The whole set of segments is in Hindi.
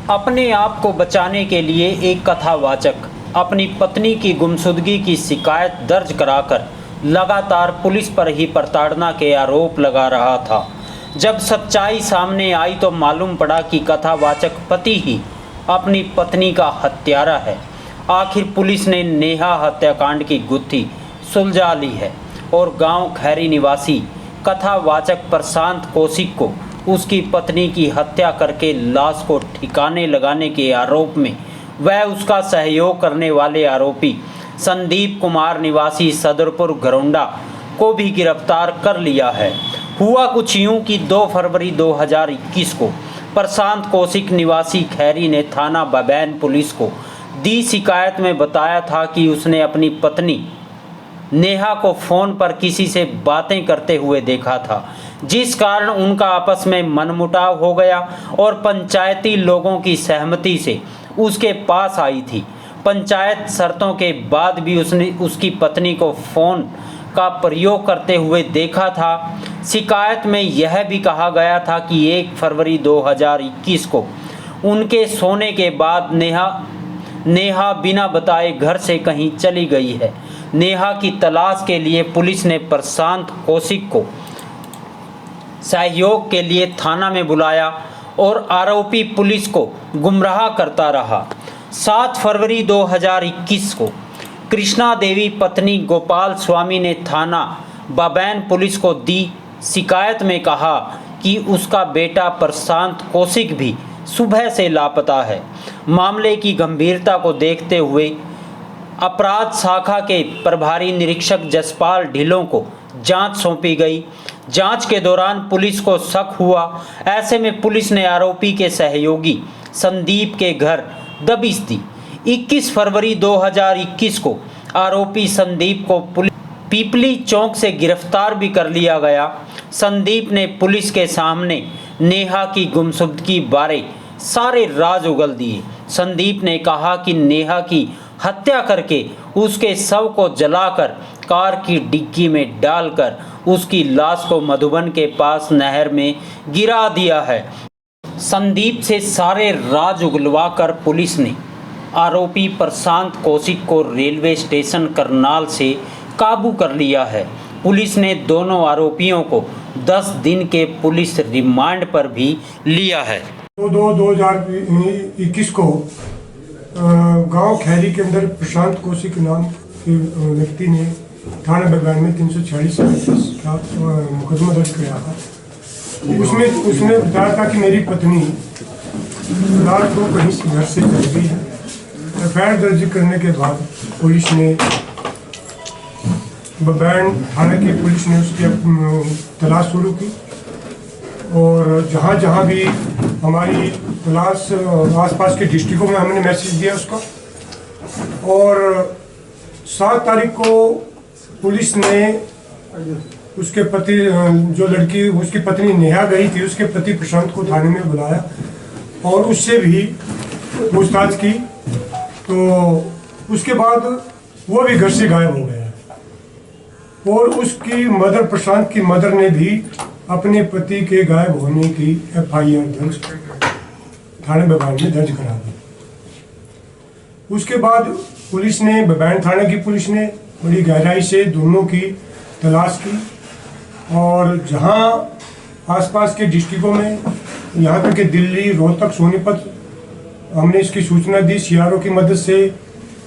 अपने आप को बचाने के लिए एक कथावाचक अपनी पत्नी की गुमशुदगी की शिकायत दर्ज कराकर लगातार पुलिस पर ही प्रताड़ना के आरोप लगा रहा था। जब सच्चाई सामने आई तो मालूम पड़ा कि कथावाचक पति ही अपनी पत्नी का हत्यारा है। आखिर पुलिस ने नेहा हत्याकांड की गुत्थी सुलझा ली है और गांव खैरी निवासी कथावाचक प्रशांत कौशिक को उसकी पत्नी की हत्या करके लाश को ठिकाने लगाने के आरोप में वह उसका सहयोग करने वाले आरोपी संदीप कुमार निवासी सदरपुर घरौंडा को भी गिरफ्तार कर लिया है। हुआ कुछ यूं कि 2 फरवरी 2021 को प्रशांत कौशिक निवासी खैरी ने थाना बबैन पुलिस को दी शिकायत में बताया था कि उसने अपनी पत्नी नेहा को फ़ोन पर किसी से बातें करते हुए देखा था, जिस कारण उनका आपस में मनमुटाव हो गया और पंचायती लोगों की सहमति से उसके पास आई थी। पंचायत शर्तों के बाद भी उसने उसकी पत्नी को फ़ोन का प्रयोग करते हुए देखा था। शिकायत में यह भी कहा गया था कि 1 फरवरी 2021 को उनके सोने के बाद नेहा बिना बताए घर से कहीं चली गई है। नेहा की तलाश के लिए पुलिस ने प्रशांत कौशिक को सहयोग के लिए थाना में बुलाया और आरोपी पुलिस को गुमराह करता रहा। 7 फरवरी 2021 को कृष्णा देवी पत्नी गोपाल स्वामी ने थाना बबैन पुलिस को दी शिकायत में कहा कि उसका बेटा प्रशांत कौशिक भी सुबह से लापता है। मामले की गंभीरता को देखते हुए अपराध शाखा के प्रभारी निरीक्षक जसपाल ढिल्लों को जांच सौंपी गई। जांच के दौरान पुलिस को शक हुआ। ऐसे में पुलिस ने आरोपी के सहयोगी संदीप के घर दबिश दी। 21 फरवरी 2021 को आरोपी संदीप को पीपली चौक से गिरफ्तार भी कर लिया गया। संदीप ने पुलिस के सामने नेहा की गुमशुदगी बारे सारे राज उगल दिए। संदीप ने कहा कि नेहा की हत्या करके उसके शव को जलाकर कार की डिग्गी में डालकर उसकी लाश को मधुबन के पास नहर में गिरा दिया है। संदीप से सारे राज उगलवाकर पुलिस ने आरोपी प्रशांत कौशिक को रेलवे स्टेशन करनाल से काबू कर लिया है। पुलिस ने दोनों आरोपियों को 10 दिन के पुलिस रिमांड पर भी लिया है। 2021 को गांव खैरी के अंदर प्रशांत कौशिक नाम के व्यक्ति ने थाना बबैन में 346 का मुकदमा दर्ज किया था। उसने बताया था कि मेरी पत्नी रात को कहीं से घर से चली गई है। एफआईआर दर्ज करने के बाद पुलिस ने बबैन थाने की पुलिस ने उसकी तलाश शुरू की और जहाँ भी हमारी तलाश आसपास के डिस्ट्रिक्टों में हमने मैसेज दिया उसका। और 7 तारीख को पुलिस ने उसके पति जो लड़की उसकी पत्नी नेहा गई थी उसके पति प्रशांत को थाने में बुलाया और उससे भी पूछताछ की। तो उसके बाद वो भी घर से गायब हो गया और उसकी मदर प्रशांत की मदर ने भी अपने पति के गायब होने की एफआईआर दर्ज थाने बबैन में दर्ज करा दी। उसके बाद पुलिस ने बबैन थाने की पुलिस ने बड़ी गहराई से दोनों की तलाश की और जहां आसपास के डिस्ट्रिक्टों में यहाँ तक कि दिल्ली, रोहतक, सोनीपत हमने इसकी सूचना दी। सीआरओ की मदद से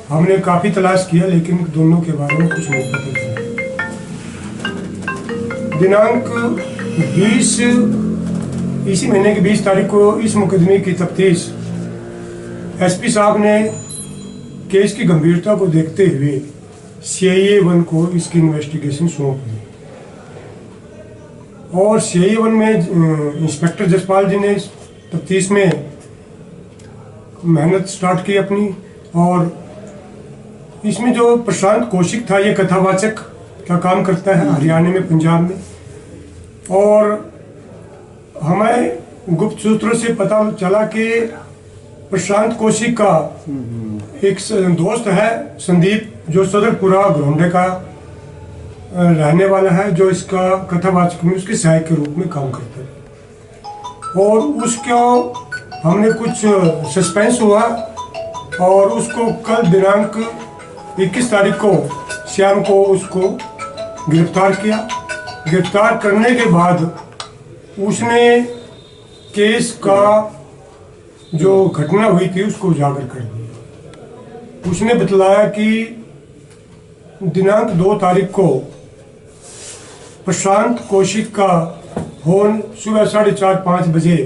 हमने काफ़ी तलाश किया लेकिन दोनों के बारे में कुछ नहीं पता चला। दिनांक 20 इसी महीने की 20 तारीख को इस मुकदमे की तफ्तीश एसपी साहब ने केस की गंभीरता को देखते हुए सीआईए 1 को इसकी इन्वेस्टिगेशन सौंप दी और सीआईए 1 में इंस्पेक्टर जसपाल जी ने तफ्तीश में मेहनत स्टार्ट की अपनी। और इसमें जो प्रशांत कौशिक था ये कथावाचक का काम करता है हरियाणा में, पंजाब में। और हमें गुप्त सूत्रों से पता चला कि प्रशांत कौशिक का एक दोस्त है संदीप जो सदरपुरा घरौंडे का रहने वाला है, जो इसका कथावाचक में उसके सहायक के रूप में काम करता है। और उसको हमने कुछ सस्पेंस हुआ और उसको कल दिनांक 21 तारीख को शाम को उसको गिरफ्तार किया। गिरफ्तार करने के बाद उसने केस का जो घटना हुई थी उसको उजागर कर दिया। उसने बतलाया कि दिनांक 2 तारीख को प्रशांत कौशिक का फोन सुबह 4:30-5 बजे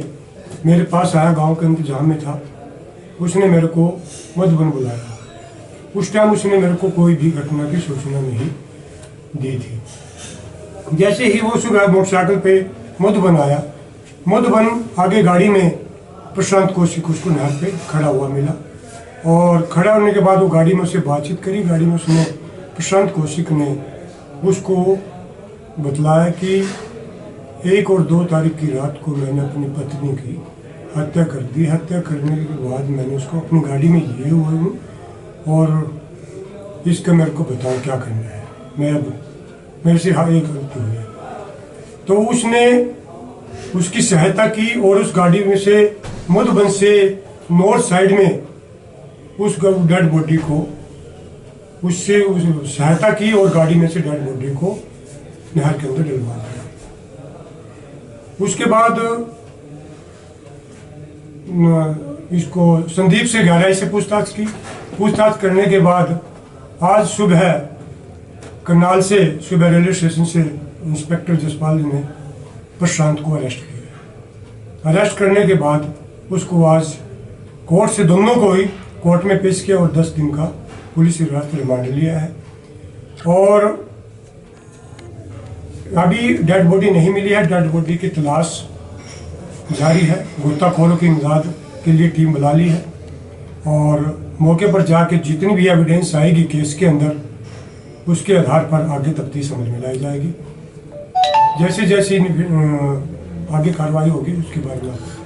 मेरे पास आया। गांव के इंतजाम में था। उसने मेरे को मधुबन बुलाया। उस टाइम उसने मेरे को कोई भी घटना की सूचना नहीं दी थी। जैसे ही वो सुबह मोटरसाइकिल पे मधुबन आया, मधुबन आगे गाड़ी में प्रशांत कौशिक उसको नहर पे खड़ा हुआ मिला और खड़ा होने के बाद वो गाड़ी में उससे बातचीत करी। गाड़ी में उसने प्रशांत कौशिक ने उसको बतलाया कि 1 और 2 तारीख की रात को मैंने अपनी पत्नी की हत्या कर दी। हत्या करने के बाद मैंने उसको अपनी गाड़ी में लिए हुए हूँ और इसका मेरे को बताओ क्या करना है। मैं अब मेरे से हाँ एक गलती हुई है। तो उसने उसकी सहायता की और उस गाड़ी में से मधुबन से नॉर्थ साइड में उस डेड बॉडी को उससे उस सहायता की और गाड़ी में से डेड बॉडी को नहर के अंदर डलवा दिया। उसके बाद इसको संदीप से गहराई से पूछताछ की। पूछताछ करने के बाद आज सुबह करनाल से सुबह रेलवे स्टेशन से इंस्पेक्टर जसपाल ने प्रशांत को अरेस्ट किया। अरेस्ट करने के बाद उसको आज कोर्ट से दोनों को ही कोर्ट में पेश किया और 10 दिन का पुलिस हिरासत रिमांड लिया है। और अभी डेड बॉडी नहीं मिली है। डेड बॉडी की तलाश जारी है। गोताखोरों की इमदाद के लिए टीम बुला ली है और मौके पर जाके जितनी भी एविडेंस आएगी केस के अंदर उसके आधार पर आगे तफ्तीश अमल में लाई जाएगी। जैसे जैसे आगे कार्रवाई होगी उसके बारे में